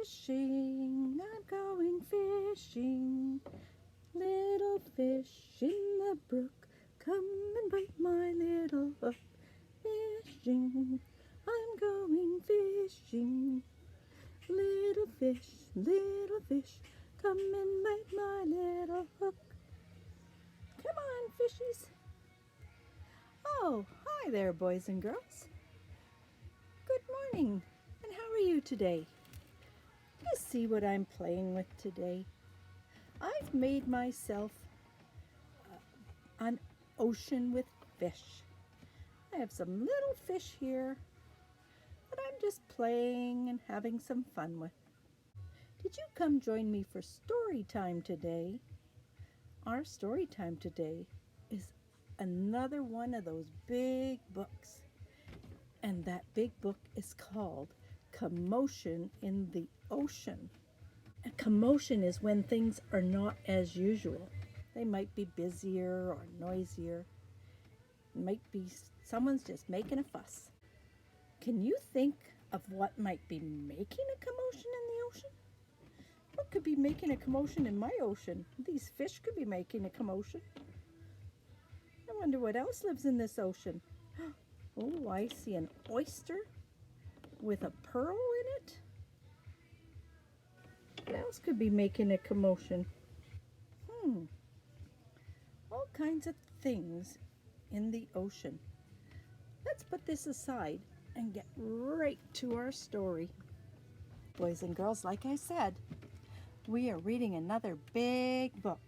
fishing, I'm going fishing. Little fish in the brook, come and bite my little hook. Fishing, I'm going fishing. Little fish, come and bite my little hook. Come on, fishies. Oh, hi there, boys and girls. Good morning, and how are you today? You see what I'm playing with today? I've made myself an ocean with fish. I have some little fish here that I'm just playing and having some fun with. Did you come join me for story time today? Our story time today is another one of those big books. And that big book is called Commotion in the Ocean. A commotion is when things are not as usual. They might be busier or noisier. It might be someone's just making a fuss. Can you think of what might be making a commotion in the ocean? What could be making a commotion in my ocean? These fish could be making a commotion. I wonder what else lives in this ocean. Oh, I see an oyster with a pearl in it. What else could be making a commotion? All kinds of things in the ocean. Let's put this aside and get right to our story. Boys and girls, like I said, we are reading another big book,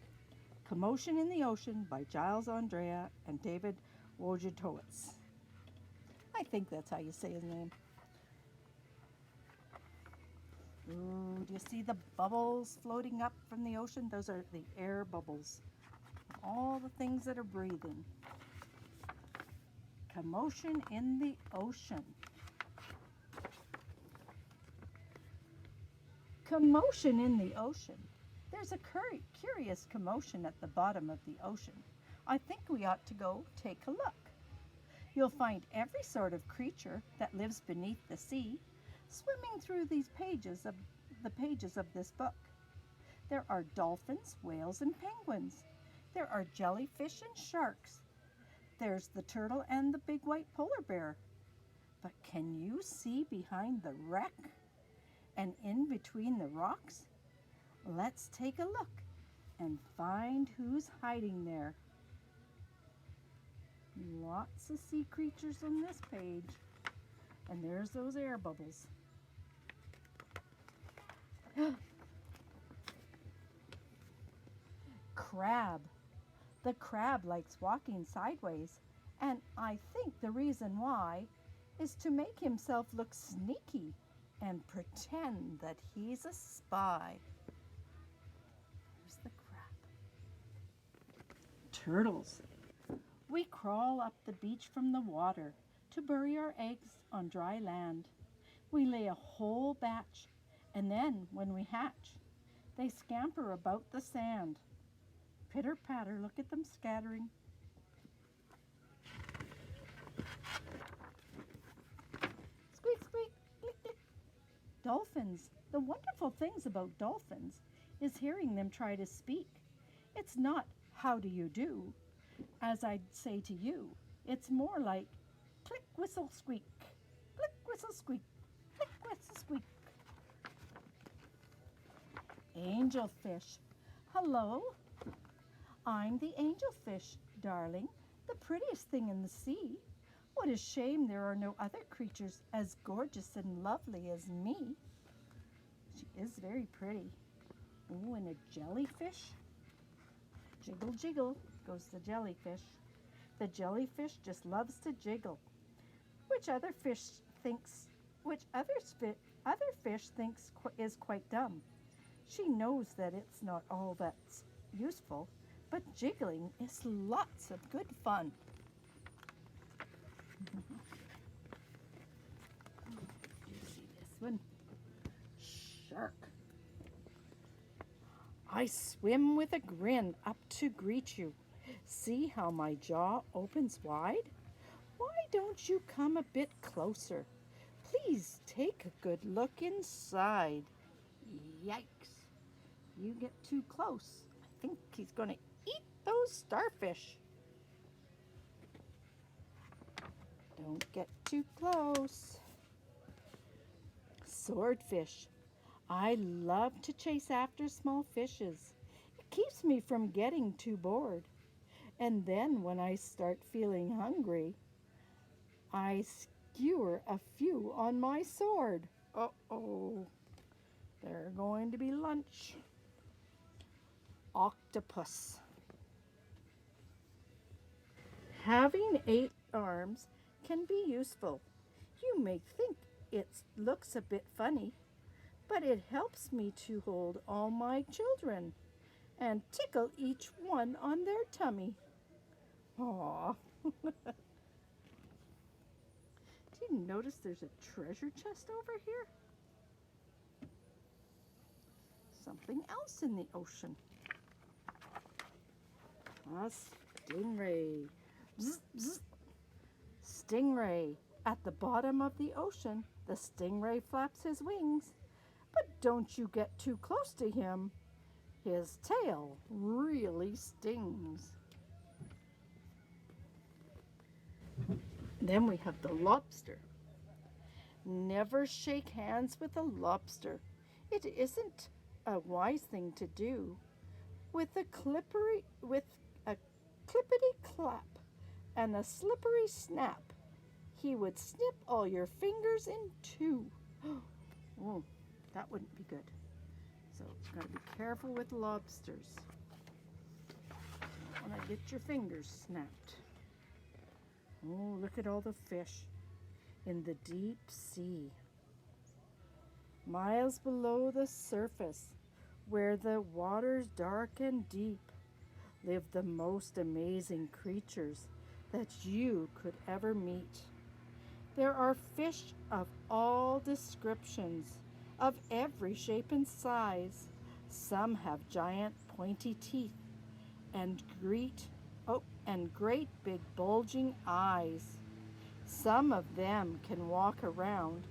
Commotion in the Ocean by Giles, Andreae, and David Wojitowscz. I think that's how you say his name. Ooh, do you see the bubbles floating up from the ocean? Those are the air bubbles. All the things that are breathing. Commotion in the ocean. Commotion in the ocean. There's a curious commotion at the bottom of the ocean. I think we ought to go take a look. You'll find every sort of creature that lives beneath the sea swimming through the pages of this book. There are dolphins, whales, and penguins. There are jellyfish and sharks. There's the turtle and the big white polar bear. But can you see behind the wreck and in between the rocks? Let's take a look and find who's hiding there. Lots of sea creatures on this page. And there's those air bubbles. Crab. The crab likes walking sideways, and I think the reason why is to make himself look sneaky and pretend that he's a spy. Here's the crab. Turtles. We crawl up the beach from the water to bury our eggs on dry land. We lay a whole batch, and then when we hatch, they scamper about the sand. Pitter patter, look at them scattering. Squeak, squeak, click, click. Dolphins. The wonderful things about dolphins is hearing them try to speak. It's not, how do you do, as I'd say to you. It's more like, click, whistle, squeak. Click, whistle, squeak. Click, whistle, squeak. Angelfish. Hello. I'm the angelfish, darling, the prettiest thing in the sea. What a shame there are no other creatures as gorgeous and lovely as me. She is very pretty. Oh, and a jellyfish. Jiggle, jiggle goes the jellyfish. The jellyfish just loves to jiggle. Which other fish thinks is quite dumb. She knows that it's not all that's useful, but jiggling is lots of good fun. You see this one? Shark. I swim with a grin up to greet you. See how my jaw opens wide? Why don't you come a bit closer? Please take a good look inside. Yikes. You get too close. I think he's going to eat those starfish. Don't get too close. Swordfish. I love to chase after small fishes. It keeps me from getting too bored. And then when I start feeling hungry, I skewer a few on my sword. Uh-oh. They're going to be lunch. Octopus. Having 8 arms can be useful. You may think it looks a bit funny, but it helps me to hold all my children and tickle each one on their tummy. Aww. Do you notice there's a treasure chest over here? Something else in the ocean. A stingray. Bzz, bzz. Stingray. At the bottom of the ocean, the stingray flaps his wings. But don't you get too close to him. His tail really stings. Then we have the lobster. Never shake hands with a lobster. It isn't a wise thing to do. With a clippity clap and a slippery snap, he would snip all your fingers in two. Oh, that wouldn't be good. So got to be careful with lobsters. Don't want to get your fingers snapped. Oh, look at all the fish in the deep sea. Miles below the surface, where the water's dark and deep, live the most amazing creatures that you could ever meet. There are fish of all descriptions, of every shape and size. Some have giant pointy teeth and great big bulging eyes. Some of them can walk around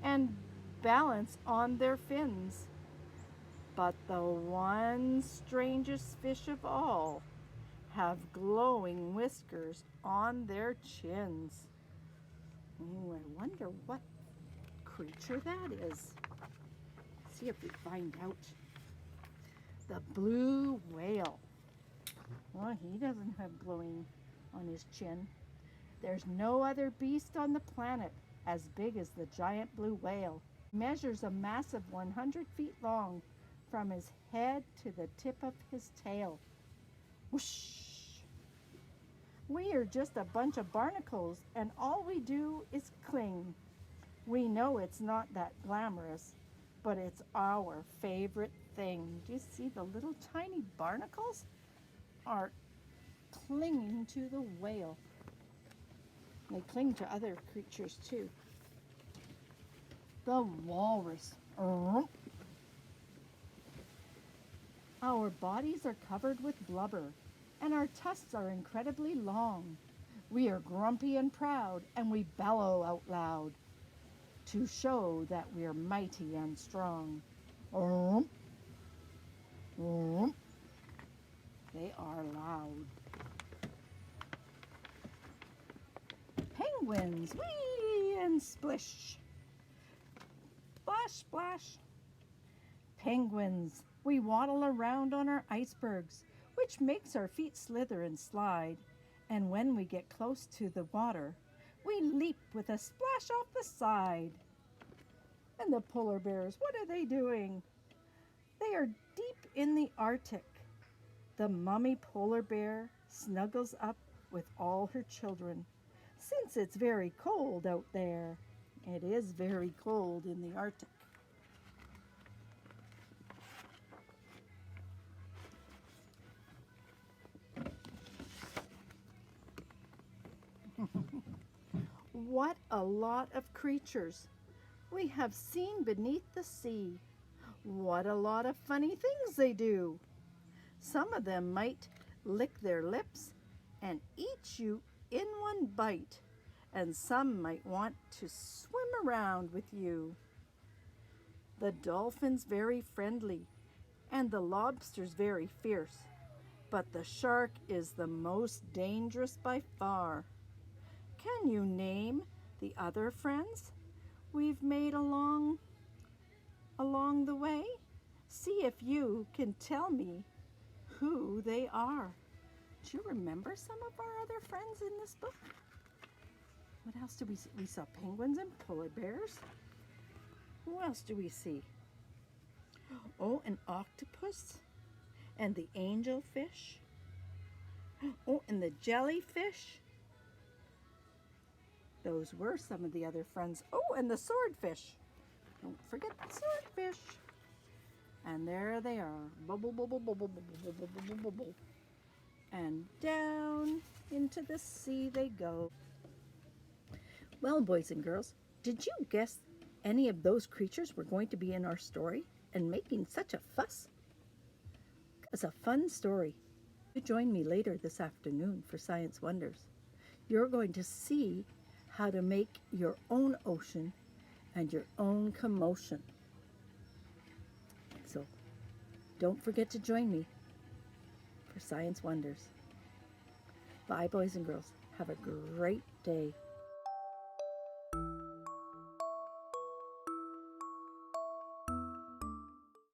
and balance on their fins. But the one strangest fish of all have glowing whiskers on their chins. Oh, I wonder what creature that is. See if we find out. The blue whale. Well, he doesn't have glowing on his chin. There's no other beast on the planet as big as the giant blue whale. He measures a massive 100 feet long from his head to the tip of his tail. Whoosh! We are just a bunch of barnacles, and all we do is cling. We know it's not that glamorous, but it's our favorite thing. Do you see the little tiny barnacles are clinging to the whale? They cling to other creatures too. The walrus. Our bodies are covered with blubber, and our tusks are incredibly long. We are grumpy and proud, and we bellow out loud to show that we're mighty and strong. They are loud. Penguins, whee and splish. Splash, splash. Penguins, we waddle around on our icebergs, which makes our feet slither and slide. And when we get close to the water, we leap with a splash off the side. And the polar bears, what are they doing? They are deep in the Arctic. The mummy polar bear snuggles up with all her children, since it's very cold out there. It is very cold in the Arctic. What a lot of creatures we have seen beneath the sea. What a lot of funny things they do. Some of them might lick their lips and eat you in one bite, and some might want to swim around with you. The dolphin's very friendly, and the lobster's very fierce, but the shark is the most dangerous by far. Can you name the other friends we've made along the way? See if you can tell me who they are. Do you remember some of our other friends in this book? What else do we see? We saw penguins and polar bears. Who else do we see? Oh, an octopus and the angelfish. Oh, and the jellyfish. Those were some of the other friends. Oh, and the swordfish. Don't forget the swordfish. And there they are. Bubble, bubble, bubble, bubble, bubble, bubble, bubble. And down into the sea they go. Well, boys and girls, did you guess any of those creatures were going to be in our story and making such a fuss? It's a fun story. You join me later this afternoon for Science Wonders. You're going to see how to make your own ocean and your own commotion. So don't forget to join me for Science Wonders. Bye, boys and girls. Have a great day.